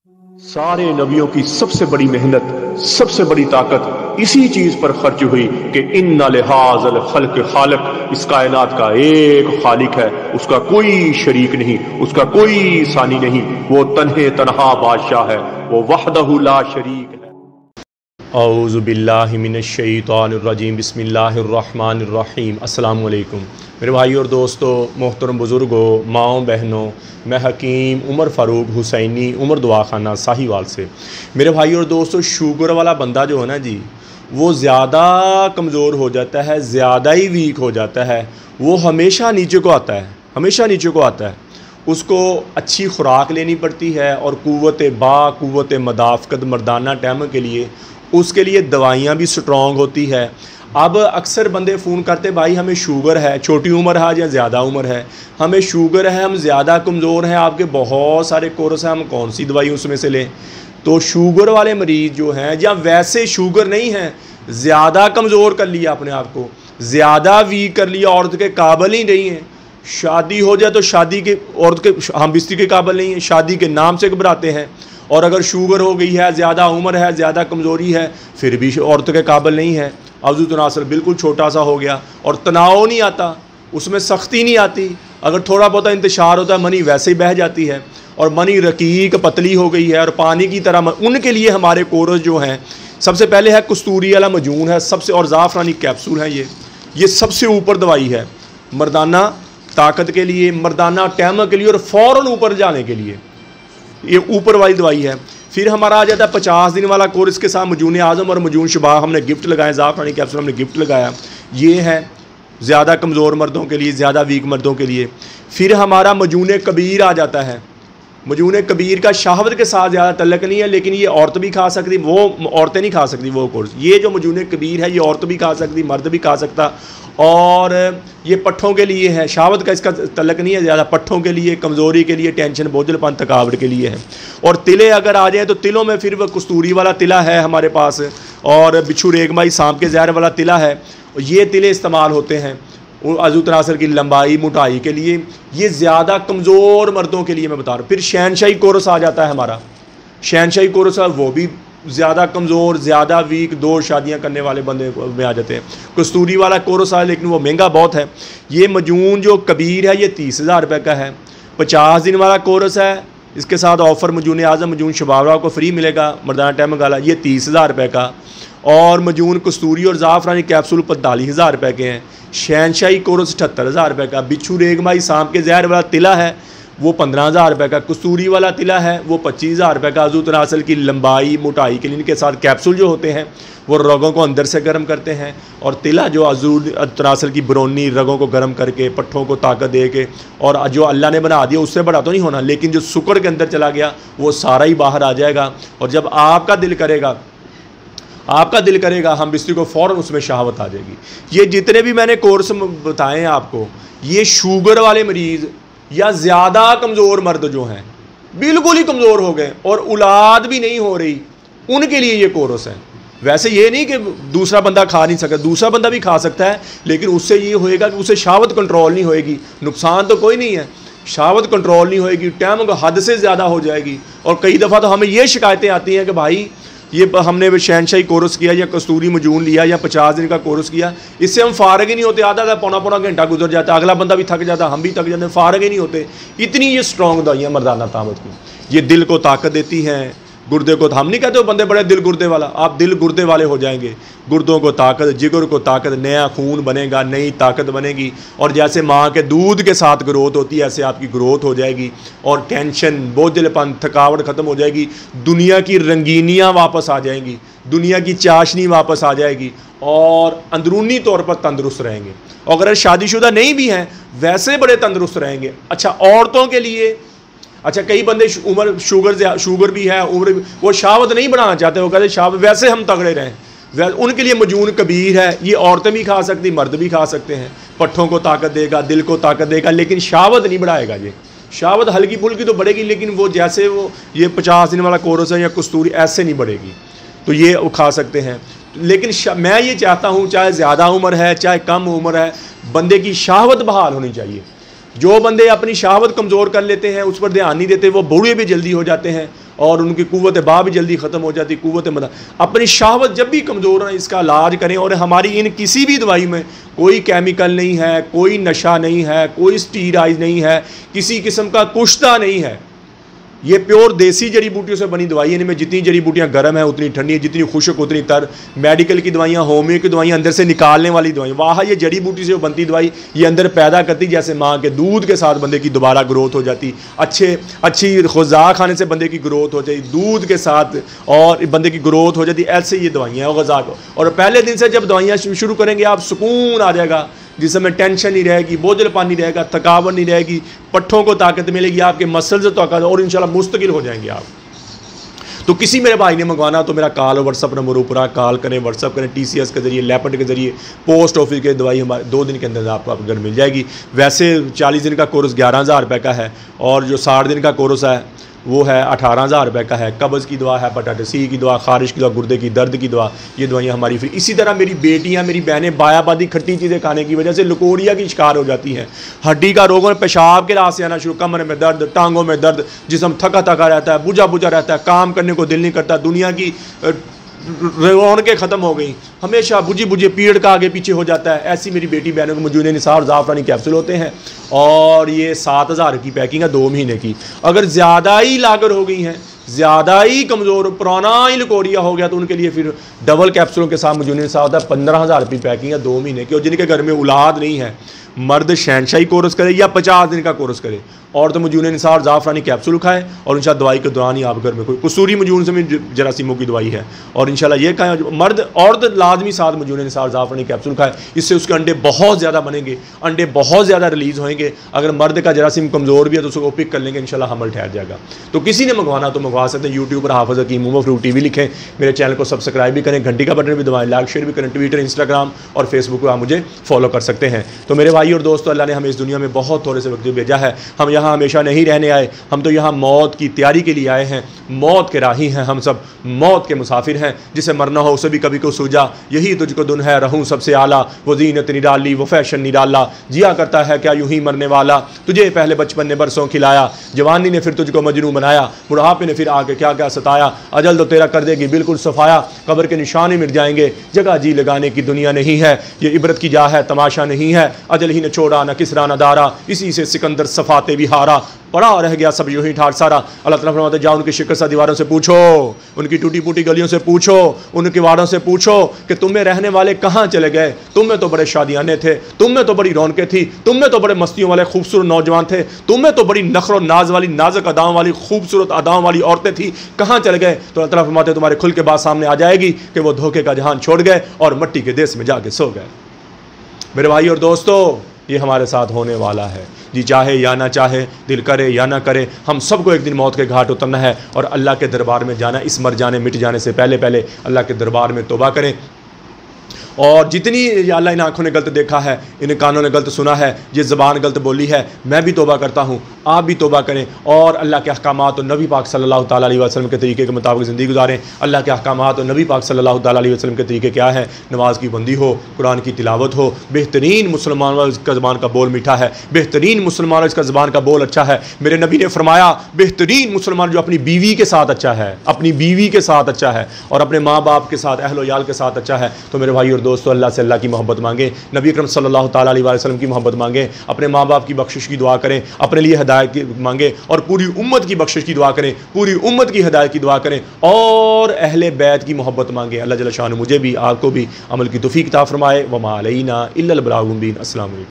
सारे नबियों की सबसे बड़ी मेहनत, सबसे बड़ी ताकत इसी चीज पर खर्च हुई कि इन्ना लिहाज़ल खल्क खालिक, इस कायनात का एक खालिक है, उसका कोई शरीक नहीं, उसका कोई सानी नहीं, वो तन्हे तन्हा बादशाह है, वो वहदहु ला शरीक है। औज़ु बिल्लाहि मिनश शैतानिर रजीम, बिस्मिल्लाहिर रहमानिर रहीम। अस्सलामु अलैकुम मेरे भाई और दोस्तों, मोहतरम बुज़ुर्गों, माओ बहनों, मैं हकीम उमर फ़ारूक हुसैनी उमर दवाखाना साहिवाल से। मेरे भाई और दोस्तों, शुगर वाला बंदा जो है ना जी, वो ज़्यादा कमज़ोर हो जाता है, ज़्यादा ही वीक हो जाता है, वो हमेशा नीचे को आता है, हमेशा नीचे को आता है। उसको अच्छी खुराक लेनी पड़ती है और क़ुव्वत मदाफ़क़त मर्दाना टैम के लिए उसके लिए दवाइयाँ भी स्ट्रॉन्ग होती है। अब अक्सर बंदे फ़ोन करते, भाई हमें शुगर है, छोटी उम्र है या ज़्यादा उम्र है, हमें शुगर है, हम ज़्यादा कमज़ोर हैं, आपके बहुत सारे कोर्स हैं, हम कौन सी दवाई उसमें से लें। तो शुगर वाले मरीज़ जो हैं, या वैसे शुगर नहीं है, ज़्यादा कमज़ोर कर लिया अपने आप को, ज़्यादा वीक कर लिया, औरत के काबिल ही नहीं है, शादी हो जाए तो शादी के औरत के हम बिस्ती के काबिल नहीं है, शादी के नाम से घबराते हैं। और अगर शुगर हो गई है, ज़्यादा उम्र है, ज़्यादा कमज़ोरी है, फिर भी औरत के काबिल नहीं है। अवज़ु तनासर बिल्कुल छोटा सा हो गया और तनाव नहीं आता, उसमें सख्ती नहीं आती, अगर थोड़ा बहुत इंतशार होता है मनी वैसे ही बह जाती है, और मनी रकीक पतली हो गई है और पानी की तरह। उनके लिए हमारे कोर्स जो हैं, सबसे पहले है कस्तूरी वाला मजून है, सबसे, और ज़ाफ़रानी कैप्सूल है, ये सबसे ऊपर दवाई है मर्दाना ताकत के लिए, मर्दाना टैम के लिए और फ़ौरन ऊपर जाने के लिए, ये ऊपर वाली दवाई है। फिर हमारा आ जाता है 50 दिन वाला कोर्स के साथ मजून आज़म और मजून शुबा हमने गिफ्ट लगाया, ज़ाफ़रानी कैप्सूल हमने गिफ्ट लगाया, ये है ज़्यादा कमज़ोर मर्दों के लिए, ज़्यादा वीक मर्दों के लिए। फिर हमारा मजून कबीर आ जाता है। मजून कबीर का शहवत के साथ ज़्यादा तल्लक नहीं है, लेकिन ये औरत भी खा सकती, वो औरतें नहीं खा सकती वो कोर्स। ये जो मजून कबीर है, ये औरत भी खा सकती, मर्द भी खा सकता, और ये पट्ठों के लिए है, शहावत का इसका तल्लक नहीं है ज़्यादा, पट्ठों के लिए, कमज़ोरी के लिए, टेंशन बोझलपन थकावट के लिए है। और तिले अगर आ जाए तो तिलों में फिर वह कस्तूरी वाला तिला है हमारे पास, और बिच्छू रेगमाई सांप के जहर वाला तिला है, ये तिले इस्तेमाल होते हैं अज़ू तनासर की लंबाई मोटाई के लिए। ये ज़्यादा कमज़ोर मर्दों के लिए मैं बता रहा हूँ। फिर शहनशाही कोर्स आ जाता है हमारा, शहनशाही कोर्स, वो भी ज़्यादा कमज़ोर, ज़्यादा वीक, 2 शादियां करने वाले बंदे में आ जाते हैं। कस्तूरी वाला कोर्स है, लेकिन वो महंगा बहुत है। ये मजून जो कबीर है, ये 30,000 रुपये का है। 50 दिन वाला कोर्स है, इसके साथ ऑफ़र मजून आज़म मजून शबावरा को फ्री मिलेगा मर्दाना टैम गाला, ये 30,000 रुपये का। और मजून कस्तूरी और ज़ाफ़रानी कैप्सूल 45,000 रुपये के हैं। शहनशाही कोर्स 78,000 रुपये का। बिच्छू रेगमाई सांप के जहर वाला तिला है, वो 15,000 रुपये का। कस्तूरी वाला तिला है, वो 25,000 रुपये का। अज़ू तनासल की लंबाई मोटाई के लिए इनके साथ कैप्सूल जो होते हैं, वो रगों को अंदर से गर्म करते हैं, और तिला जो अज़ू तनासल की बरौनी रगों को गर्म करके, पट्ठों को ताकत दे के, और जो अल्लाह ने बना दिया उससे बड़ा तो नहीं होना, लेकिन जो सुकड़ के अंदर चला गया वो सारा ही बाहर आ जाएगा। और जब आपका दिल करेगा हम बिस्ती को फ़ौरन उसमें शहावत आ जाएगी। ये जितने भी मैंने कोर्स बताए हैं आपको, ये शुगर वाले मरीज़ या ज़्यादा कमज़ोर मर्द जो हैं, बिल्कुल ही कमज़ोर हो गए और औलाद भी नहीं हो रही, उनके लिए ये कोर्स है। वैसे ये नहीं कि दूसरा बंदा खा नहीं सकता, दूसरा बंदा भी खा सकता है, लेकिन उससे ये होएगा कि उसे शहावत कंट्रोल नहीं होएगी। नुकसान तो कोई नहीं है, शहावत कंट्रोल नहीं होएगी, टाइम को हद से ज़्यादा हो जाएगी। और कई दफ़ा तो हमें ये शिकायतें आती हैं कि भाई ये हमने शहनशाही कोर्स किया या कस्तूरी मजून लिया या 50 दिन का कोर्स किया, इससे हम फारग ही नहीं होते, आधा पौना घंटा गुजर जाता, अगला बंदा भी थक जाता, हम भी थक जाते, फारग ही नहीं होते। इतनी ये स्ट्रॉन्ग दवाइयाँ मर्दाना ताकत की, ये दिल को ताकत देती हैं, गुर्दे को, हम नहीं कहते हो बंदे बड़े दिल गुर्दे वाला, आप दिल गुर्दे वाले हो जाएंगे। गुर्दों को ताकत, जिगर को ताकत, नया खून बनेगा, नई ताकत बनेगी। और जैसे माँ के दूध के साथ ग्रोथ होती है, ऐसे आपकी ग्रोथ हो जाएगी, और टेंशन बोझलपन थकावट ख़त्म हो जाएगी, दुनिया की रंगीनियाँ वापस आ जाएंगी, दुनिया की चाशनी वापस आ जाएगी, और अंदरूनी तौर पर तंदुरुस्त रहेंगे। और अगर शादीशुदा नहीं भी हैं, वैसे बड़े तंदुरुस्त रहेंगे। अच्छा, औरतों के लिए, अच्छा कई बंदे उम्र शुगर भी है, उम्र भी, वो शहावत नहीं बढ़ाना चाहते, वो कहते शहावत वैसे हम तगड़े रहें, उनके लिए मजून कबीर है। ये औरतें भी खा सकती, मर्द भी खा सकते हैं, पट्ठों को ताकत देगा, दिल को ताकत देगा, लेकिन शहावत नहीं बढ़ाएगा। ये शहावत हल्की फुल्की तो बढ़ेगी, लेकिन वो जैसे वो ये 50 दिन वाला कोर्स है या कस्तूरी, ऐसे नहीं बढ़ेगी। तो ये वो खा सकते हैं। लेकिन मैं ये चाहता हूँ, चाहे ज़्यादा उम्र है चाहे कम उम्र है, बंदे की शहावत बहाल होनी चाहिए। जो बंदे अपनी शहावत कमज़ोर कर लेते हैं, उस पर ध्यान नहीं देते, वो बूढ़े भी जल्दी हो जाते हैं और उनकी कुव्वत बा भी जल्दी ख़त्म हो जाती, कुव्वत मदा। अपनी शहावत जब भी कमज़ोर है इसका इलाज करें। और हमारी इन किसी भी दवाई में कोई केमिकल नहीं है, कोई नशा नहीं है, कोई स्टीराइड नहीं है, किसी किस्म का कुश्ता नहीं है। ये प्योर देसी जड़ी बूटियों से बनी दवाई है। इनमें जितनी जड़ी बूटियाँ गर्म है उतनी ठंडी है, जितनी खुश्क उतनी तर। मेडिकल की दवाइयाँ, होम्यो की दवाइयाँ, अंदर से निकालने वाली दवाई, वहाँ ये जड़ी बूटी से बनती दवाई ये अंदर पैदा करती, जैसे माँ के दूध के साथ बंदे की दोबारा ग्रोथ हो जाती, अच्छी ग़िज़ा खाने से बंदे की ग्रोथ हो जाती, दूध के साथ और बंदे की ग्रोथ हो जाती। ऐसे ये दवाइयाँ हैं ग़िज़ा को। और पहले दिन से जब दवाइयाँ शुरू करेंगे आप सुकून आ जाएगा, जिसमें टेंशन नहीं रहेगी, बोझलपन नहीं रहेगा, थकावट नहीं रहेगी, पट्ठों को ताकत मिलेगी, आपके मसल से ताकत, और इंशाल्लाह मुस्तकिल हो जाएंगे आप। तो किसी मेरे भाई ने मंगवाना तो मेरा कॉल और व्हाट्सअप नंबर ऊपर, कॉल करें, व्हाट्सअप करें, TCS के जरिए, लेपर्ड के जरिए, पोस्ट ऑफिस के दवाई हमारे 2 दिन के अंदर आपको आपके घर मिल जाएगी। वैसे 40 दिन का कोर्स 11,000 रुपये का है, और जो 60 दिन का कोर्स है वो है 18,000 रुपये का है। कब्ज़ की दवा है, हेपेटाइटिस C की दवा, खारिश की दवा, गुर्दे की दर्द की दवा, ये दवाइयाँ हमारी फ्री। इसी तरह मेरी बेटियाँ, मेरी बहनें बायाबादी खट्टी चीज़ें खाने की वजह से लकोरिया की शिकार हो जाती हैं। हड्डी का रोग, पेशाब के रास्ते आना शुरू, कमर में दर्द, टांगों में दर्द, जिस्म थका थका रहता है, बुझा बुझा रहता है, काम करने को दिल नहीं करता, दुनिया की रौनकें ख़त्म हो गई, हमेशा बुझी बुझे पीड़ का आगे पीछे हो जाता है। ऐसी मेरी बेटी बहनों को मौजूद निसार ज़ाफ़रानी कैप्सूल होते हैं, और ये 7,000 की पैकिंग है 2 महीने की। अगर ज़्यादा ही लागर हो गई हैं, ज़्यादा ही कमज़ोर, पुराना ही लकोरिया हो गया, तो उनके लिए फिर डबल कैप्सूलों के साथ मौजूद निसार होता है। 15,000 की पैकिंग है 2 महीने की। और जिनके घर में औलाद नहीं है, मर्द शहनशाही कोर्स करे या 50 दिन का कोर्स करे, और तो मजून निसार ज़ाफ़रानी कैप्सूल खाए, और इंशाल्लाह दवाई के दौरान ही आप घर में कोई कसूरी मजून से भी जरासीमों की दवाई है, और इंशाल्लाह ये खाएं। मर्द औरत लाजमी साथ मजून निसार ज़ाफ़रानी कैप्सूल खाए, इससे उसके अंडे बहुत ज़्यादा बनेंगे, अंडे बहुत ज़्यादा रिलीज़ होंगे। अगर मर्द का जरासीम कमज़ोर भी है तो उसको पिक कर लेंगे, इंशाल्लाह हमल ठहर जाएगा। तो किसी ने मंगवाना तो मंगवा सकते हैं। यूट्यूब पर हाफ़िज़ हकीम उमर फ़ारूक TV लिखें, मेरे चैनल को सब्सक्राइब भी करें, घंटी का बटन भी दबाएं, लाइक शेयर भी करें। ट्विटर, इंस्टाग्राम और फेसबुक पर आप मुझे फॉलो कर सकते हैं। तो मेरे भाई और दोस्तों, अल्लाह ने हमें इस दुनिया में बहुत थोड़े से वक्त भेजा है। हम यहाँ हमेशा नहीं रहने आए, हम तो यहाँ मौत की तैयारी के लिए आए हैं। मौत के राही हैं हम सब, मौत के मुसाफिर हैं। जिसे मरना हो उसे भी कभी को सूझा, यही तुझको दुन है, रहूं सबसे आला, वो जीनत निराली, वो फैशन निराला, जिया करता है क्या यूं ही मरने वाला, तुझे पहले बचपन ने बरसों खिलाया, जवानी ने फिर तुझको मजनू बनाया, बुढ़ापे ने फिर आके क्या क्या सताया, अजल तो तेरा कर देगी बिल्कुल सफाया, कब्र के निशान ही मिट जाएंगे, जगह जी लगाने की दुनिया नहीं है, ये इबरत की जा है तमाशा नहीं है, अजल ही ने छोड़ा न किसरा न दारा, इसी से सिकंदर सफाते भी हारा, पड़ा रह गया सब यूं ही ठाट सारा। अल्लाह ताला फरमाते जाओ उनकी शिकस्त दीवारों से पूछो, उनकी टूटी फूटी गलियों से पूछो, उनकी वाड़ों से पूछो कि तुम में रहने वाले कहाँ चले गए, तुम में तो बड़े शादियाने थे, तुम में तो बड़ी रौनकें थी, तुम में तो बड़े मस्तियों वाले खूबसूरत नौजवान थे, तुम में तो बड़ी नखरो नाज वाली नाजुक अदाओं वाली खूबसूरत अदाओं वाली औरतें थी, कहाँ चले गए। तो अल्लाह ताला फरमाते तुम्हारे खुल के बात सामने आ जाएगी कि वो धोखे का जहान छोड़ गए और मट्टी के देश में जाके सो गए। मेरे भाई और दोस्तों, ये हमारे साथ होने वाला है, जी चाहे या ना चाहे, दिल करे या ना करे, हम सबको एक दिन मौत के घाट उतरना है और अल्लाह के दरबार में जाना। इस मर जाने मिट जाने से पहले पहले अल्लाह के दरबार में तौबा करें। और जितनी अल्लाह इन आँखों ने गलत देखा है, इन कानों ने गलत सुना है, ये ज़बान गलत बोली है, मैं भी तौबा करता हूँ, आप भी तौबा करें और अल्लाह के अहकामात और नबी पाक सल्लल्लाहु ताला अलैहि वसल्लम के तरीके के मुताबिक ज़िंदगी गुजारें। अल्लाह के अहकामात और नबी पाक सल्लल्लाहु ताला अलैहि वसल्लम के तरीके क्या है? नमाज की बंदी हो, कुरान की तिलावत हो, बेहतरीन मुसलमान वाला इसका ज़बान का बोल मीठा है, बेहतरीन मुसलमान वाला इसका ज़बान का बोल अच्छा है। मेरे नबी ने फरमाया बेहतरीन मुसलमान जो अपनी बीवी के साथ अच्छा है, अपनी बीवी के साथ अच्छा है और अपने माँ बाप के साथ, अहलो याल के साथ अच्छा है। तो मेरे भाई और दोस्तों, अल्लाह से अल्लाह की मोहब्बत मांगे, नबी अकरम सल्लल्लाहु ताला अलैहि वसल्लम की मोहब्बत मांगे, अपने माँ बाप की बख्शिश की दुआ करें, अपने लिए हिदायत की मांगे और पूरी उम्मत की बख्शिश की दुआ करें, पूरी उम्मत की हिदायत की दुआ करें और अहले बैत की मोहब्बत मांगे। अल्लाह जल्ल शान मुझे भी आपको भी अमल की तौफीक अता फरमाए। वमा अलैना इल्लल बलागुल मुबीन। अस्सलाम वालेकुम।